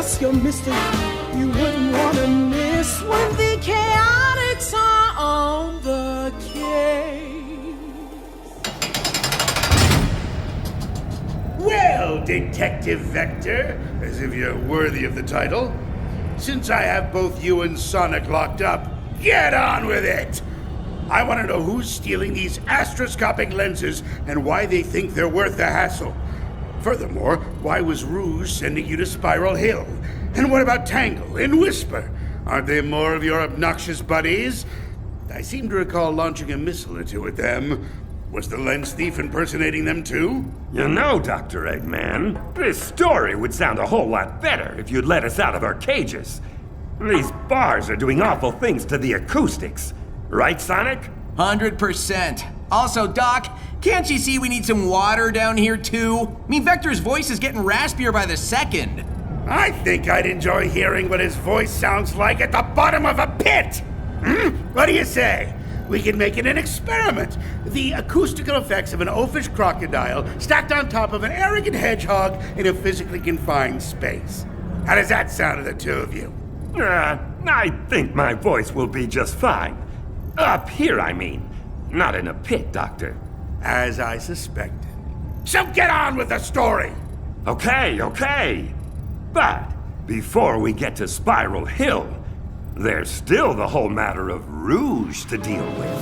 just your mystic you wouldn't want to miss when the chaotics are on the case. Well, Detective Vector, as if you're worthy of the title, since I have both you and Sonic locked up, get on with it! I want to know who's stealing these astroscopic lenses and why they think they're worth the hassle. Furthermore, why was Rouge sending you to Spiral Hill? And what about Tangle and Whisper? Aren't they more of your obnoxious buddies? I seem to recall launching a missile or two at them. Was the lens thief impersonating them too? You know, Dr. Eggman, this story would sound a whole lot better if you'd let us out of our cages. These bars are doing awful things to the acoustics. Right, Sonic? 100%. Also, Doc, can't you see we need some water down here, too? I mean, Vector's voice is getting raspier by the second. I think I'd enjoy hearing what his voice sounds like at the bottom of a pit! What do you say? We can make it an experiment. The acoustical effects of an oafish crocodile stacked on top of an arrogant hedgehog in a physically confined space. How does that sound to the two of you? I think my voice will be just fine. Up here, I mean. Not in a pit, Doctor. As I suspected. So get on with the story! Okay. But before we get to Spiral Hill, there's still the whole matter of Rouge to deal with.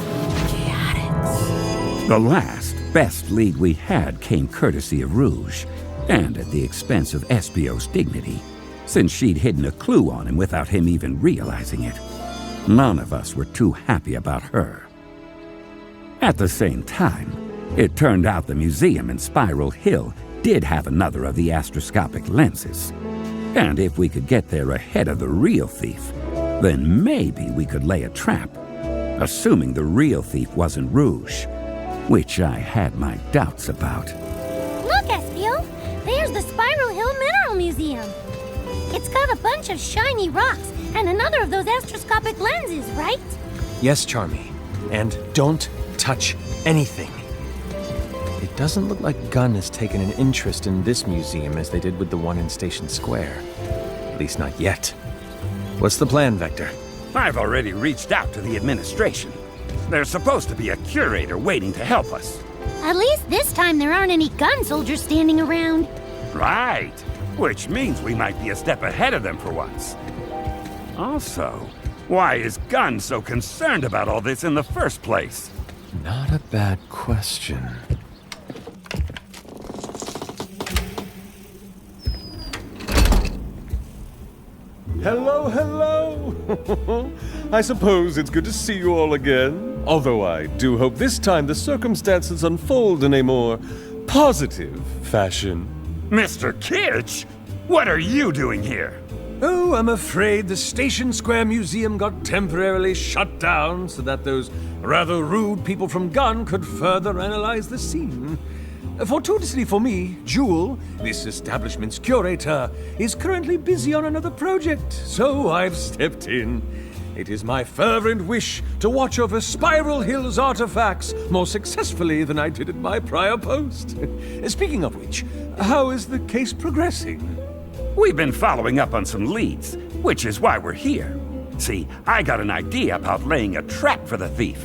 The last, best lead we had came courtesy of Rouge, and at the expense of Espio's dignity, since she'd hidden a clue on him without him even realizing it. None of us were too happy about her. At the same time, it turned out the museum in Spiral Hill did have another of the astroscopic lenses. And if we could get there ahead of the real thief, then maybe we could lay a trap, assuming the real thief wasn't Rouge, which I had my doubts about. Look, Espio! There's the Spiral Hill Mineral Museum. It's got a bunch of shiny rocks and another of those astroscopic lenses, right? Yes, Charmy. And don't touch anything. It doesn't look like Gunn has taken an interest in this museum as they did with the one in Station Square. At least not yet. What's the plan, Vector? I've already reached out to the administration. There's supposed to be a curator waiting to help us. At least this time there aren't any gun soldiers standing around. Right. Which means we might be a step ahead of them for once. Also, why is Gunn so concerned about all this in the first place? Not a bad question. Hello. I suppose it's good to see you all again. Although I do hope this time the circumstances unfold in a more positive fashion. Mr. Kitsch? What are you doing here? Oh, I'm afraid the Station Square Museum got temporarily shut down so that those rather rude people from Gunn could further analyze the scene. Fortuitously for me, Jewel, this establishment's curator, is currently busy on another project, so I've stepped in. It is my fervent wish to watch over Spiral Hill's artifacts more successfully than I did at my prior post. Speaking of which, how is the case progressing? We've been following up on some leads, which is why we're here. See, I got an idea about laying a trap for the thief.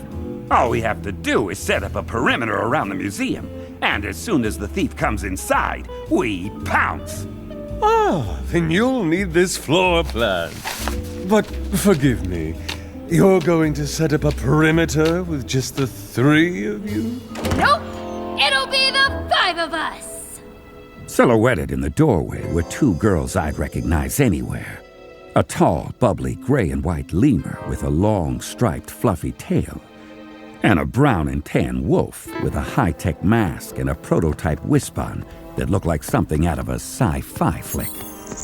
All we have to do is set up a perimeter around the museum, and as soon as the thief comes inside, we pounce. Ah, then you'll need this floor plan. But forgive me, you're going to set up a perimeter with just the three of you? Nope! It'll be the five of us! Silhouetted in the doorway were two girls I'd recognize anywhere. A tall, bubbly gray and white lemur with a long, striped, fluffy tail, and a brown and tan wolf with a high-tech mask and a prototype whisbon that looked like something out of a sci-fi flick.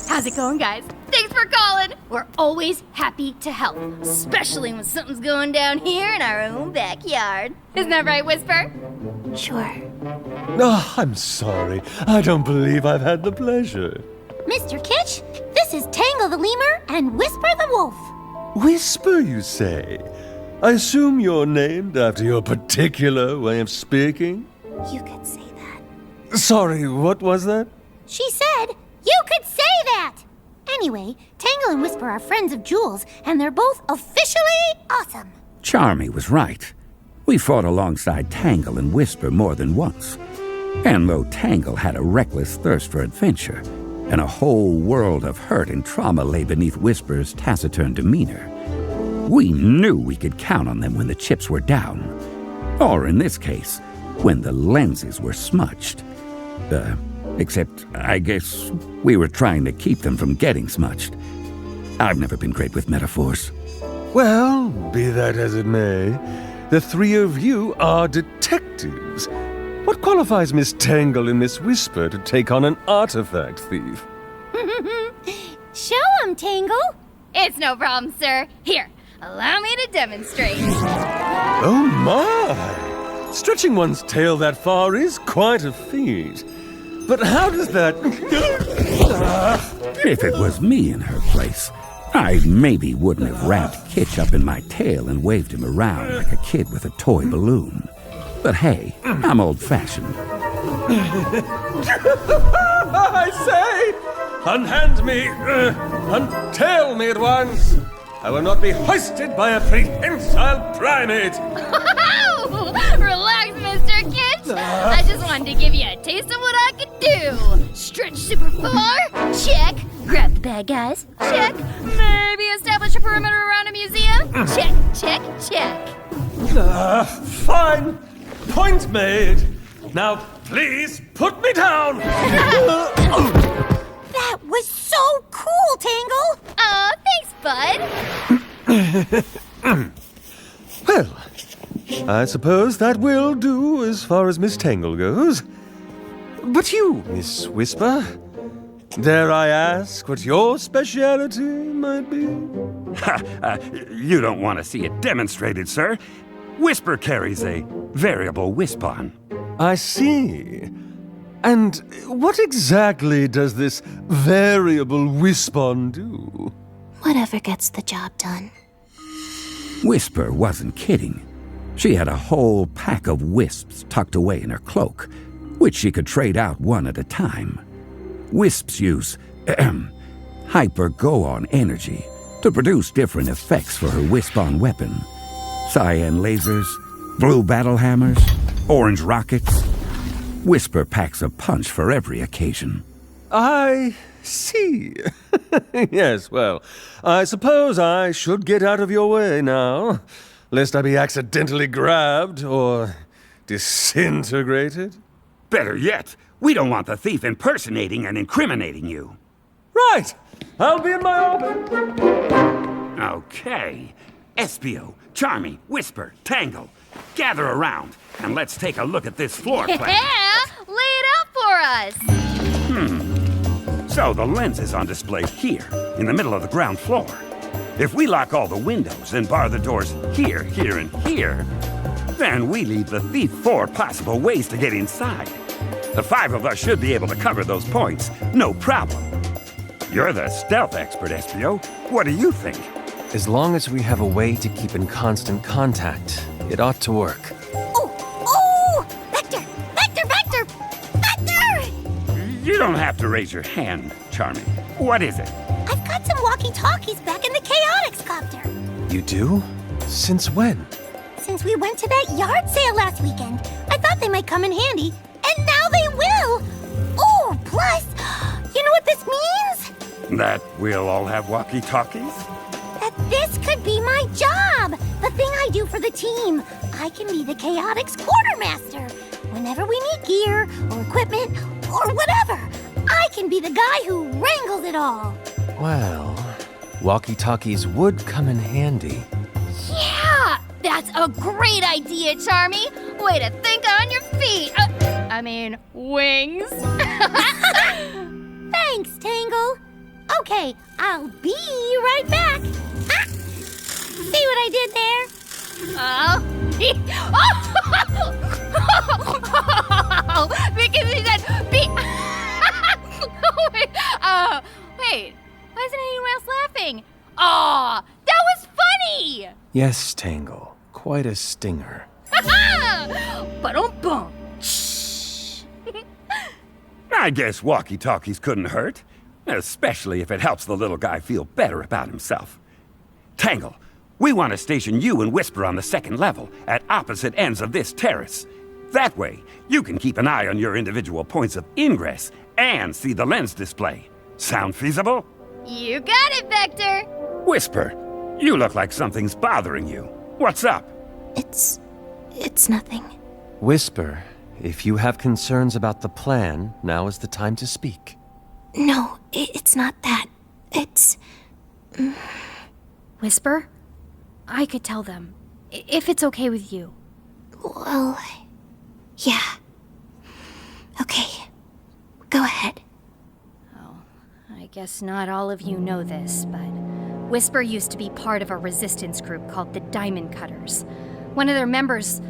How's it going, guys? Thanks for calling! We're always happy to help, especially when something's going down here in our own backyard. Isn't that right, Whisper? Sure. Oh, I'm sorry. I don't believe I've had the pleasure. Mr. Kitsch, this is Tangle the lemur and Whisper the wolf. Whisper, you say? I assume you're named after your particular way of speaking? You could say that. Sorry, what was that? She said you could say that! And Anyway, Tangle and Whisper are friends of Jules, and they're both officially awesome. Charmy was right. We fought alongside Tangle and Whisper more than once. And though Tangle had a reckless thirst for adventure, and a whole world of hurt and trauma lay beneath Whisper's taciturn demeanor, we knew we could count on them when the chips were down. Or in this case, when the lenses were smudged. Except, I guess, we were trying to keep them from getting smudged. I've never been great with metaphors. Well, be that as it may, the three of you are detectives. What qualifies Miss Tangle and Miss Whisper to take on an artifact thief? Show 'em, Tangle. It's no problem, sir. Here, allow me to demonstrate. Oh my! Stretching one's tail that far is quite a feat. But how does that... If it was me in her place, I maybe wouldn't have wrapped Kitch up in my tail and waved him around like a kid with a toy balloon. But hey, I'm old-fashioned. I say! Unhand me! Untail me at once! I will not be hoisted by a prehensile primate! Relax, Mr. Kitch. I just wanted to give you a taste of what I could do. Stretch super far? Check. Grab the bad guys? Check. Maybe establish a perimeter around a museum? Check, check, check. Fine. Point made. Now, please put me down. That was so cool, Tangle. Aw, thanks, bud. Well, I suppose that will do as far as Miss Tangle goes. But you, Miss Whisper, dare I ask what your speciality might be? You don't want to see it demonstrated, sir. Whisper carries a variable wisp-on. I see. And what exactly does this variable wisp-on do? Whatever gets the job done. Whisper wasn't kidding. She had a whole pack of wisps tucked away in her cloak, which she could trade out one at a time. Wisps use hyper-go-on energy to produce different effects for her wisp-on weapon. Cyan lasers, blue battle hammers, orange rockets. Whisper packs a punch for every occasion. I see. Yes, well, I suppose I should get out of your way now, lest I be accidentally grabbed or disintegrated. Better yet, we don't want the thief impersonating and incriminating you. Right! I'll be in my orbit. Okay. Espio, Charmy, Whisper, Tangle, gather around and let's take a look at this floor plan. Yeah, lay it out for us. So the lens is on display here, in the middle of the ground floor. If we lock all the windows and bar the doors here, here, and here, then we leave the thief 4 possible ways to get inside. The 5 of us should be able to cover those points, no problem. You're the stealth expert, Espio. What do you think? As long as we have a way to keep in constant contact, it ought to work. Oh! Vector! Vector! Vector! Vector! You don't have to raise your hand, Charmy. What is it? I've got some walkie-talkies back in the Chaotix copter. You do? Since when? Since we went to that yard sale last weekend, I thought they might come in handy, and now they will! Oh, plus, you know what this means? That we'll all have walkie-talkies? That this could be my job! The thing I do for the team. I can be the Chaotix quartermaster. Whenever we need gear, or equipment, or whatever, I can be the guy who wrangles it all. Well, walkie-talkies would come in handy. Yeah, that's a great idea, Charmy. Way to think on your feet. Wings. Thanks, Tangle. Okay, I'll be right back. Ah! See what I did there? Because he said be. Wait. Why isn't anyone else laughing? Aw, that was funny. Yes, Tangle. Quite a stinger. Ba-dum-bum. I guess walkie-talkies couldn't hurt. Especially if it helps the little guy feel better about himself. Tangle, we want to station you and Whisper on the second level, at opposite ends of this terrace. That way, you can keep an eye on your individual points of ingress and see the lens display. Sound feasible? You got it, Vector! Whisper, you look like something's bothering you. What's up? It's nothing. Whisper, if you have concerns about the plan, now is the time to speak. No, it's not that. It's... Whisper? I could tell them. If it's okay with you. Well... yeah. Okay. Go ahead. I guess not all of you know this, but Whisper used to be part of a resistance group called the Diamond Cutters. One of their members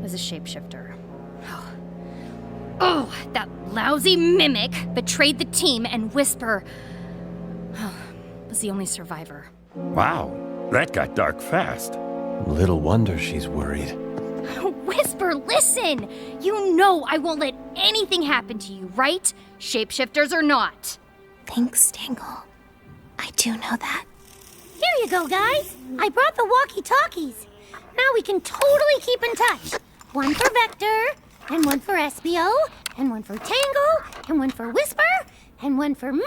was a shapeshifter. Oh, that lousy mimic betrayed the team, and Whisper was the only survivor. Wow, that got dark fast. Little wonder she's worried. Whisper, listen! You know I won't let anything happen to you, right? Shapeshifters or not. Thanks, Tangle. I do know that. Here you go, guys. I brought the walkie-talkies. Now we can totally keep in touch. One for Vector, and one for SBO, and one for Tangle, and one for Whisper, and one for me,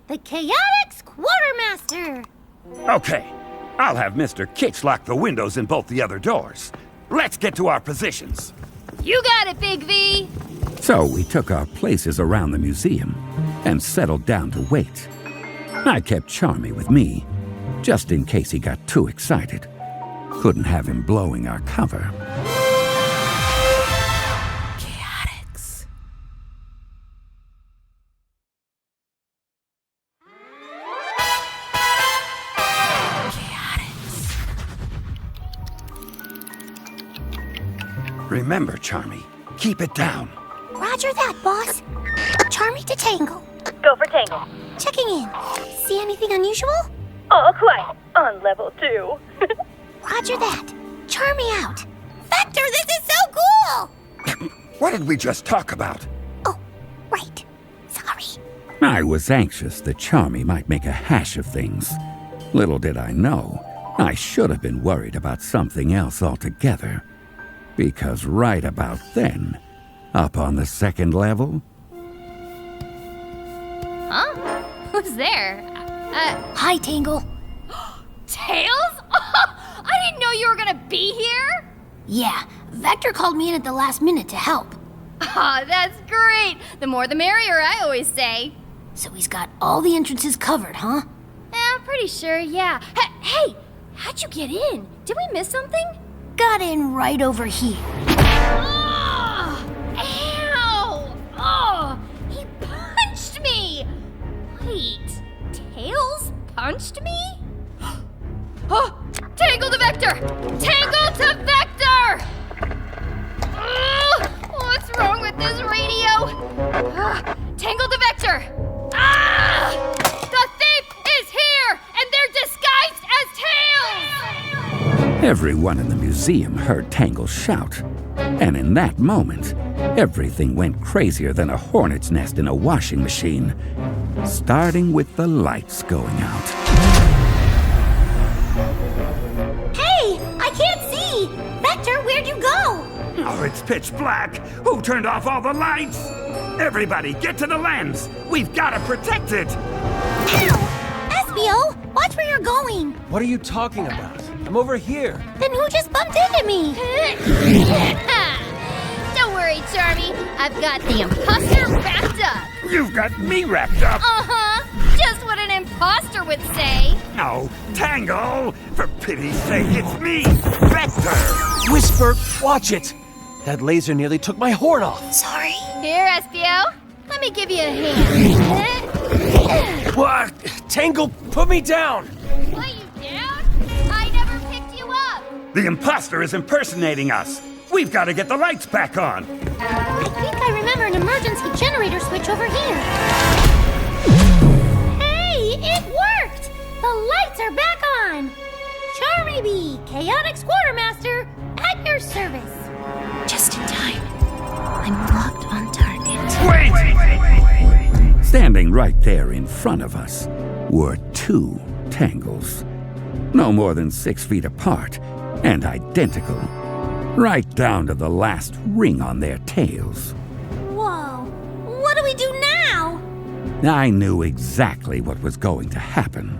the Chaotix Quartermaster. Okay, I'll have Mr. Kitch lock the windows in both the other doors. Let's get to our positions. You got it, Big V! So we took our places around the museum and settled down to wait. I kept Charmy with me, just in case he got too excited. Couldn't have him blowing our cover. Chaotix. Remember, Charmy, keep it down. Roger that, boss. Charmy to Tangle. Go for Tangle. Checking in. See anything unusual? All quiet on level 2. Roger that. Charmy out. Vector, this is so cool! What did we just talk about? Oh, right. Sorry. I was anxious that Charmy might make a hash of things. Little did I know, I should have been worried about something else altogether. Because right about then, up on the second level... Huh? Who's there? Hi, Tangle. Tails? I didn't know you were gonna be here! Yeah, Vector called me in at the last minute to help. Aw, that's great! The more the merrier, I always say. So he's got all the entrances covered, huh? I'm pretty sure, yeah. Hey, how'd you get in? Did we miss something? Got in right over here. Oh, ow! Oh, he punched me! Wait, Tails punched me? Oh, Tangle to Vector! Tangle to Vector! What's wrong with this radio? Tangle to Vector! Ah! The thief is here, and they're disguised as Tails! Everyone in the museum heard Tangle shout. And in that moment, everything went crazier than a hornet's nest in a washing machine. Starting with the lights going out. Hey, I can't see! Vector, where'd you go? Oh, it's pitch black. Who turned off all the lights? Everybody, get to the lens. We've got to protect it. Ow! SBO, watch where you're going. What are you talking about? I'm over here. Then who just bumped into me? Don't worry, Charmy. I've got the imposter wrapped up. You've got me wrapped up. Uh-huh. Just what an imposter would say. Oh, Tangle! For pity's sake, it's me, Vector! Whisper, watch it! That laser nearly took my horn off. Sorry. Here, SBO. Let me give you a hand. What? Tangle, put me down! What, you down? I never picked you up. The imposter is impersonating us. We've got to get the lights back on. I think I remember an emergency generator switch over here. Hey, it worked! The lights are back on! Charmy B, Chaotix Quartermaster, at your service. Just in time. I'm locked on target. Wait! Standing right there in front of us were two Tangles, no more than 6 feet apart and identical, right down to the last ring on their tails. Whoa, what do we do now? I knew exactly what was going to happen,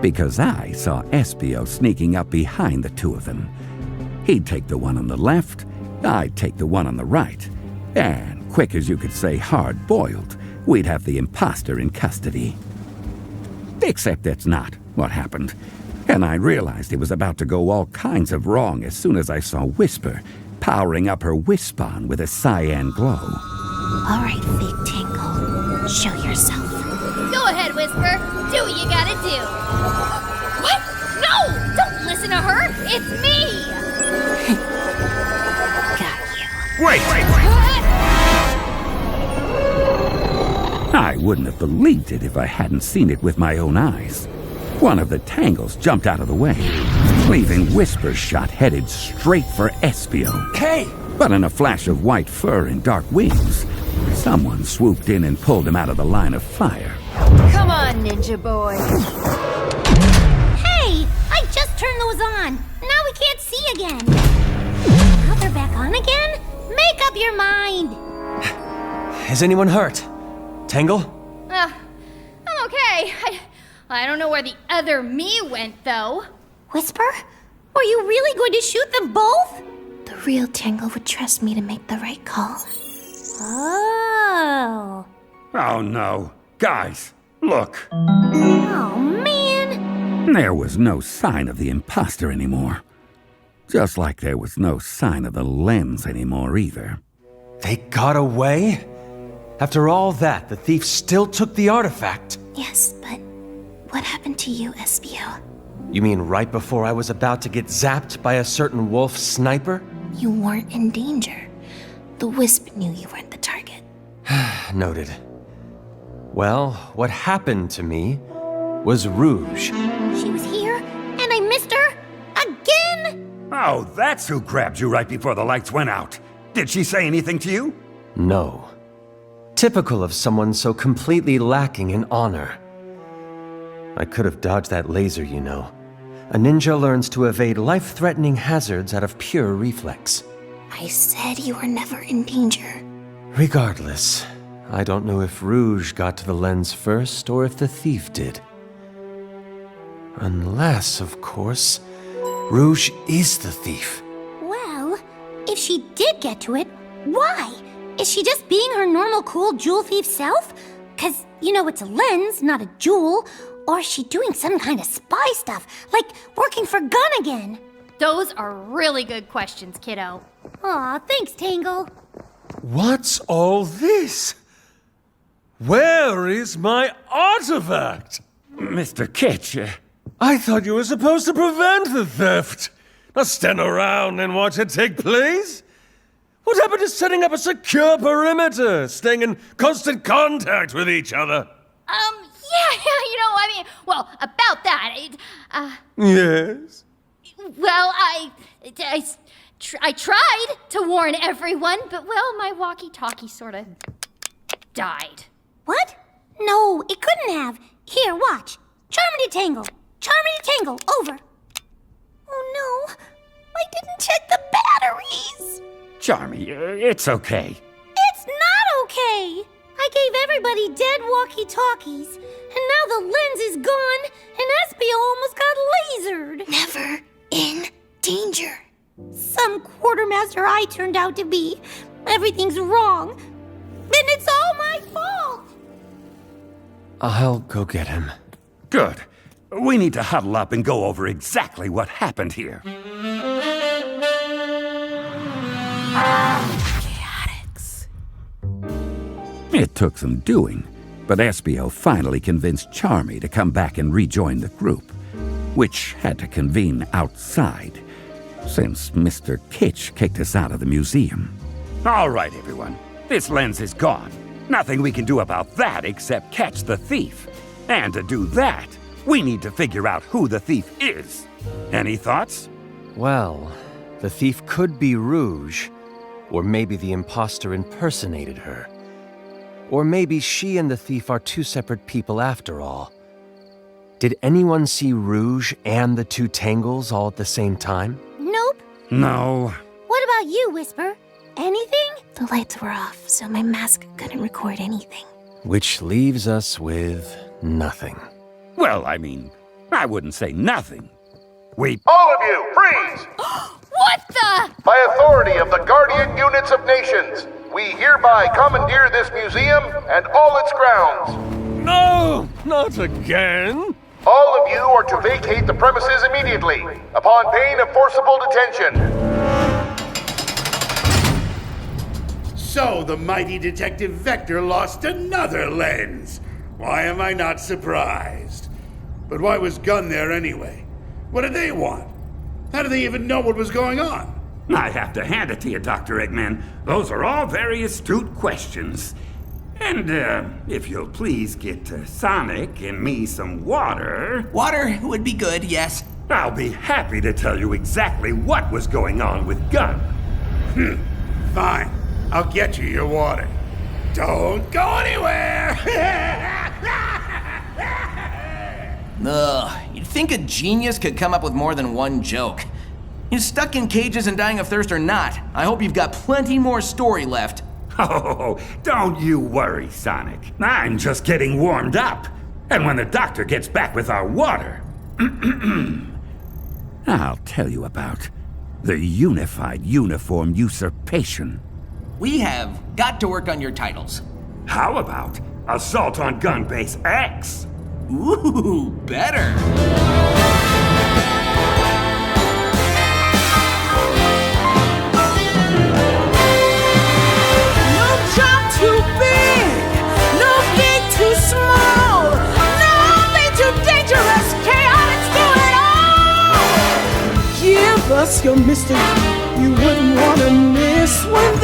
because I saw Espio sneaking up behind the two of them. He'd take the one on the left, I'd take the one on the right, and quick as you could say hard-boiled, we'd have the imposter in custody. Except that's not what happened, and I realized it was about to go all kinds of wrong as soon as I saw Whisper powering up her Wispon with a cyan glow. All right, fake Tangle, show yourself. Go ahead, Whisper. Do what you gotta do. What? No! Don't listen to her! It's me! Got you. Wait! I wouldn't have believed it if I hadn't seen it with my own eyes. One of the Tangles jumped out of the way, leaving Whisper's shot headed straight for Espio. Hey! But in a flash of white fur and dark wings, someone swooped in and pulled him out of the line of fire. Come on, ninja boy. Hey, I just turned those on. Now we can't see again. Now they're back on again? Make up your mind. Is anyone hurt? Tangle? I'm okay. I don't know where the other me went, though. Whisper? Were you really going to shoot them both? The real Tangle would trust me to make the right call. Oh. Oh no. Guys, look. Oh, man. There was no sign of the imposter anymore. Just like there was no sign of the lens anymore either. They got away? After all that, the thief still took the artifact. Yes, but what happened to you, Espio? You mean right before I was about to get zapped by a certain wolf sniper? You weren't in danger. The Wisp knew you weren't the target. Noted. Well, what happened to me was Rouge. She was here, and I missed her again? Oh, that's who grabbed you right before the lights went out. Did she say anything to you? No. Typical of someone so completely lacking in honor. I could have dodged that laser, you know. A ninja learns to evade life-threatening hazards out of pure reflex. I said you were never in danger. Regardless, I don't know if Rouge got to the lens first or if the thief did. Unless, of course, Rouge is the thief. Well, if she did get to it, why? Is she just being her normal cool jewel thief self? 'Cause, you know, it's a lens, not a jewel. Or is she doing some kind of spy stuff, like working for Gun again? Those are really good questions, kiddo. Aw, thanks, Tangle. What's all this? Where is my artifact? Mr. Kitch, I thought you were supposed to prevent the theft, not stand around and watch it take place. What happened to setting up a secure perimeter, staying in constant contact with each other? Well, about that, Yes? well, I tried to warn everyone, but, well, my walkie-talkie sort of died. What? No, it couldn't have. Here, watch. Charmity Tangle. Charmity Tangle, over. Oh no, I didn't check the batteries. Charmy, it's okay. It's not okay. I gave everybody dead walkie-talkies, and now the lens is gone, and Espio almost got lasered. Never in danger. Some quartermaster I turned out to be. Everything's wrong. And it's all my fault. I'll go get him. Good. We need to huddle up and go over exactly what happened here. Chaotix. It took some doing, but Espio finally convinced Charmy to come back and rejoin the group, which had to convene outside, since Mr. Kitch kicked us out of the museum. All right, everyone. This lens is gone. Nothing we can do about that except catch the thief. And to do that, we need to figure out who the thief is. Any thoughts? Well, the thief could be Rouge, or maybe the imposter impersonated her. Or maybe she and the thief are two separate people after all. Did anyone see Rouge and the two Tangles all at the same time? Nope. No. What about you, Whisper? Anything? The lights were off, so my mask couldn't record anything. Which leaves us with nothing. Well, I mean, I wouldn't say nothing. All of you, freeze! What the? By authority of the Guardian Units of Nations, we hereby commandeer this museum and all its grounds. No, not again. All of you are to vacate the premises immediately, upon pain of forcible detention. So the mighty Detective Vector lost another lens. Why am I not surprised? But why was Gunn there anyway? What did they want? How did they even know what was going on? I have to hand it to you, Dr. Eggman. Those are all very astute questions. And, if you'll please get Sonic and me some water... Water would be good, yes. I'll be happy to tell you exactly what was going on with Gunn. Fine. I'll get you your water. Don't go anywhere! Ugh, you'd think a genius could come up with more than one joke. You're stuck in cages and dying of thirst or not, I hope you've got plenty more story left. Oh, don't you worry, Sonic. I'm just getting warmed up. And when the doctor gets back with our water... I'll tell you about the Unified Uniform Usurpation. We have got to work on your titles. How about Assault on Gun Base X? Ooh, better. No job too big, no gig too small, nothing too dangerous, chaotic do it all. Give us your mystery, you wouldn't want to miss one